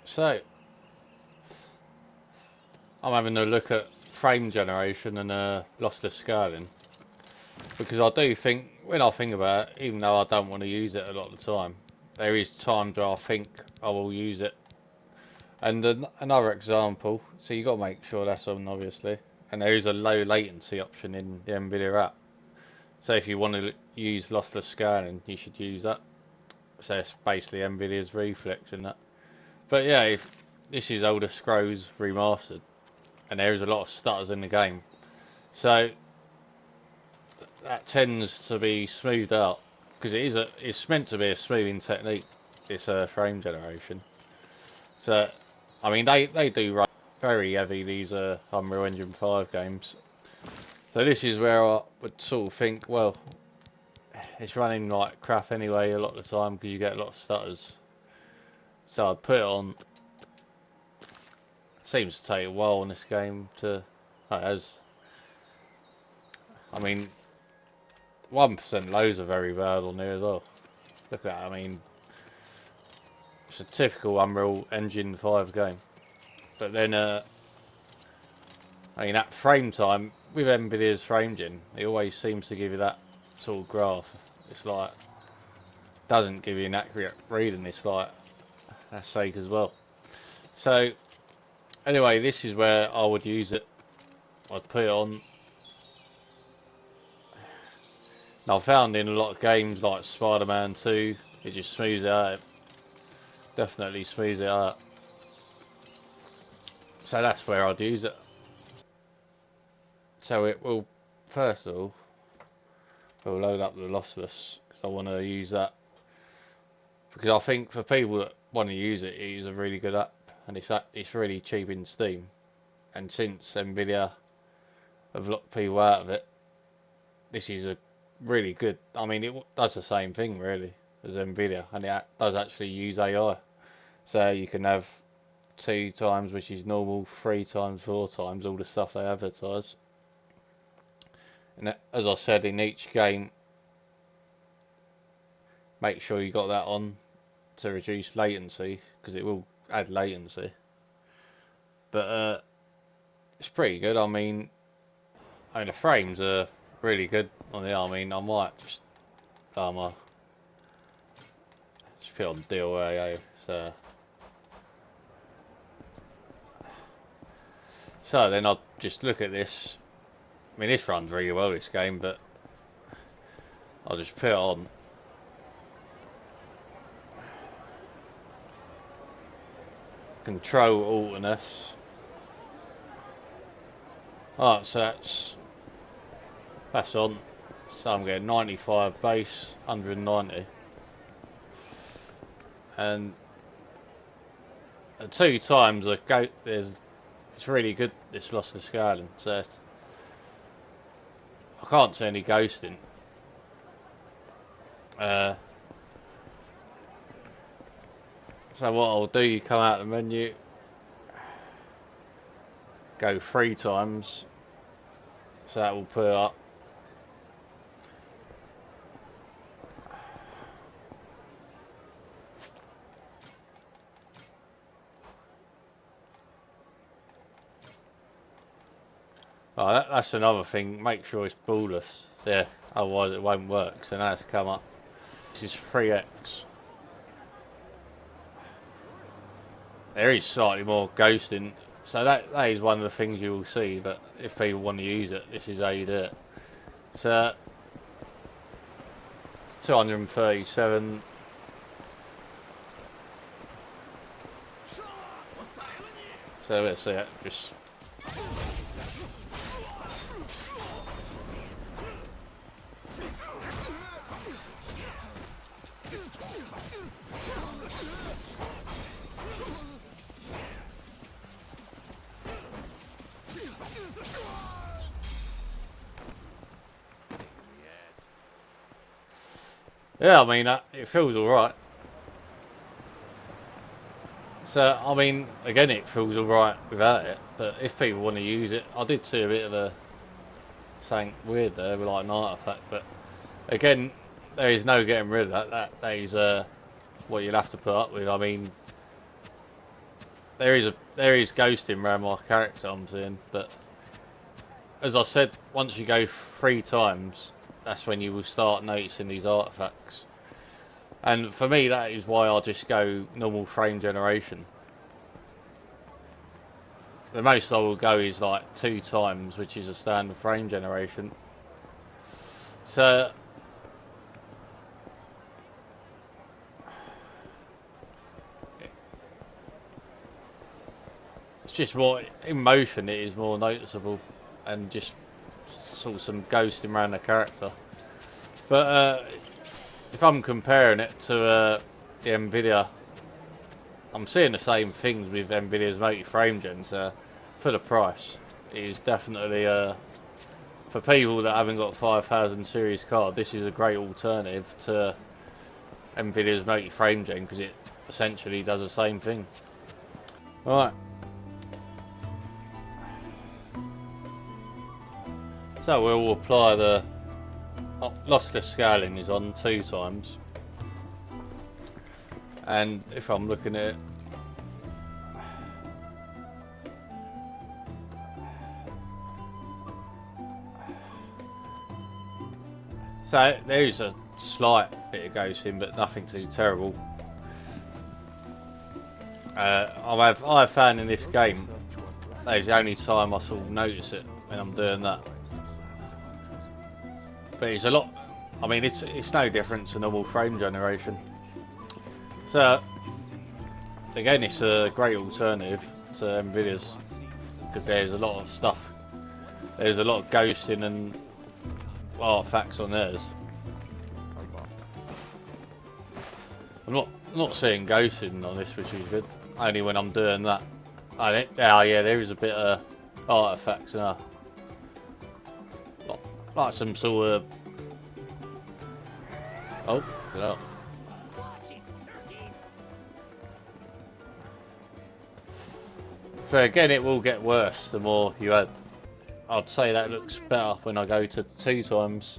So, I'm having a look at frame generation and lossless scaling, because I do think, when I think about it, even though I don't want to use it a lot of the time, there is times where I think I will use it. And another example, so you got to make sure that's on, obviously, and there is a low latency option in the Nvidia app. So if you want to use lossless scaling, you should use that. So it's basically Nvidia's reflex in that. But yeah, if this is Elder Scrolls Remastered, and there is a lot of stutters in the game, so that tends to be smoothed out because it's meant to be a smoothing technique. This frame generation. So I mean they do run very heavy, these Unreal Engine 5 games. So this is where I would sort of think, well, it's running like crap anyway a lot of the time because you get a lot of stutters. So I'd put it on. Seems to take a while in this game to, as I mean, 1% lows are very bad on here as well. Look at that. I mean, it's a typical Unreal Engine 5 game. But then, I mean, at frame time, with Nvidia's frame gen, it always seems to give you that sort of graph. It's like, doesn't give you an accurate reading. It's like, that's sake as well. So, anyway, this is where I would use it. I'd put it on. Now, I found in a lot of games like Spider-Man 2, it just smooths it out. Definitely smooths it out. So that's where I'd use it. So it will, first of all, we'll load up the lossless because I want to use that. Because I think for people that want to use it, it is a really good app, and it's really cheap in Steam. And since Nvidia have locked people out of it, this is a really good. I mean, it does the same thing really as Nvidia, and it does actually use AI. So you can have 2 times, which is normal, 3 times, 4 times, all the stuff they advertise. And as I said, in each game, make sure you got that on to reduce latency, because it will add latency. But it's pretty good. I mean, the frames are really good on the. I mean, I might just put on DLAO. So then I'll just look at this. I mean, this runs really well, this game, but I'll just put it on. Control Alt and S. Alright, so that's on. So I'm getting 95 base, 190. And 2 times it's really good, this lossless scaling. So I can't see any ghosting. So what I'll do, you come out of the menu, go 3 times, so that will put it up. Oh, that's another thing, make sure it's borderless, yeah, otherwise it won't work. So now it's come up. This is 3x. There is slightly more ghosting, so that is one of the things you will see, but if people want to use it, this is how you do it. So 237. So let's see it, just yeah, I mean, it feels alright. So, I mean, again, it feels alright without it, but if people want to use it, I did see a bit of something weird there with like an artifact, but again, there is no getting rid of that. That is what you'll have to put up with. I mean, there is ghosting around my character I'm seeing, but as I said, once you go 3 times, that's when you will start noticing these artifacts. And for me, that is why I just go normal frame generation. The most I will go is like 2 times, which is a standard frame generation. So it's just more in motion. It is more noticeable, and just saw some ghosting around the character. But if I'm comparing it to the Nvidia, I'm seeing the same things with Nvidia's multi-frame gens. For the price, it is definitely for people that haven't got 5000 series card. This is a great alternative to Nvidia's multi-frame gen because it essentially does the same thing. Right. So we'll apply the lossless scaling is on 2 times, and if I'm looking at it, so there is a slight bit of ghosting, but nothing too terrible. I've found in this game that is the only time I sort of notice it when I'm doing that. But it's a lot. I mean, it's no different to normal frame generation. So again, it's a great alternative to Nvidia's because there's a lot of stuff. There's a lot of ghosting and artifacts on theirs. I'm not seeing ghosting on this, which is good. Only when I'm doing that. Oh yeah, there is a bit of artifacts now. Like some sort of. Oh, get out. So again, it will get worse the more you add. I'd say that looks better when I go to 2 times.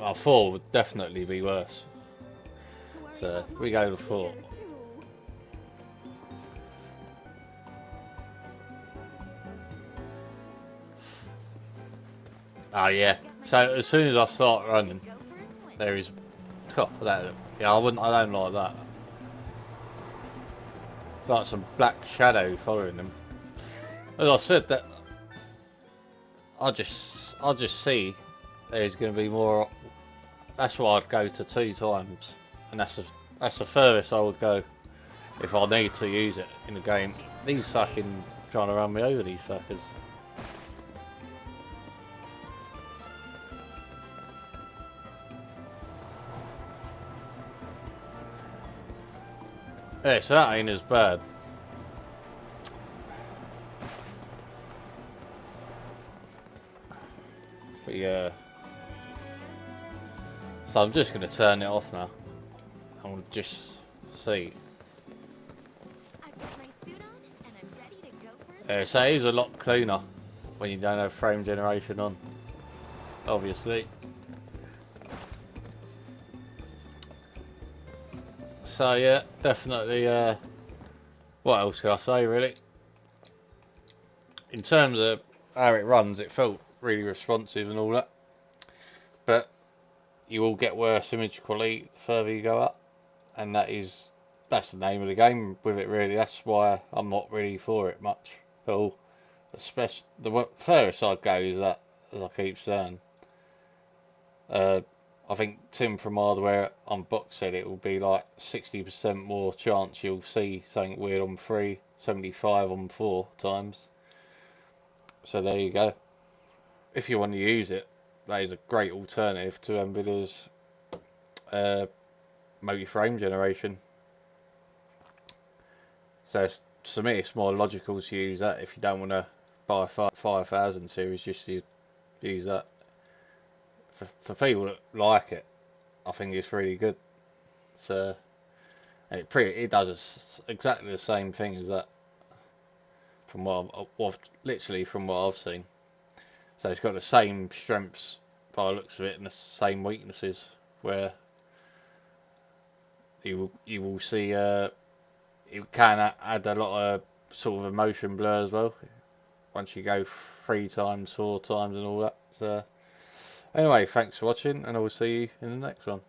Well, 4 would definitely be worse. So we go to 4. Oh yeah. So as soon as I start running, there is. Oh, that. Yeah, I don't like that. It's like some black shadow following them. As I said, that I just see there's going to be more. That's why I'd go to 2 times, and that's the furthest I would go if I need to use it in the game. These fucking trying to run me over, these fuckers. Yeah, so that ain't as bad. But yeah. So I'm just going to turn it off now. And we'll just see. So it is a lot cleaner when you don't have frame generation on, obviously. So yeah, definitely. What else can I say really? In terms of how it runs, it felt really responsive and all that. But you will get worse image quality the further you go up, and that's the name of the game with it really. That's why I'm not really for it much at all. Especially the furthest I'd go is that, as I keep saying. I think Tim from Hardware on Box said it will be like 60% more chance you'll see something weird on 3, 75 on 4 times. So there you go. If you want to use it, that is a great alternative to Nvidia's multi-frame generation. So to me, it's more logical to use that if you don't want to buy a 5000 series, just to use that. For people that like it, I think it's really good. So and it does exactly the same thing as that, from literally from what I've seen. So it's got the same strengths by the looks of it and the same weaknesses, where you will see it can add a lot of sort of emotion blur as well once you go 3 times, 4 times, and all that. So anyway, thanks for watching, and I will see you in the next one.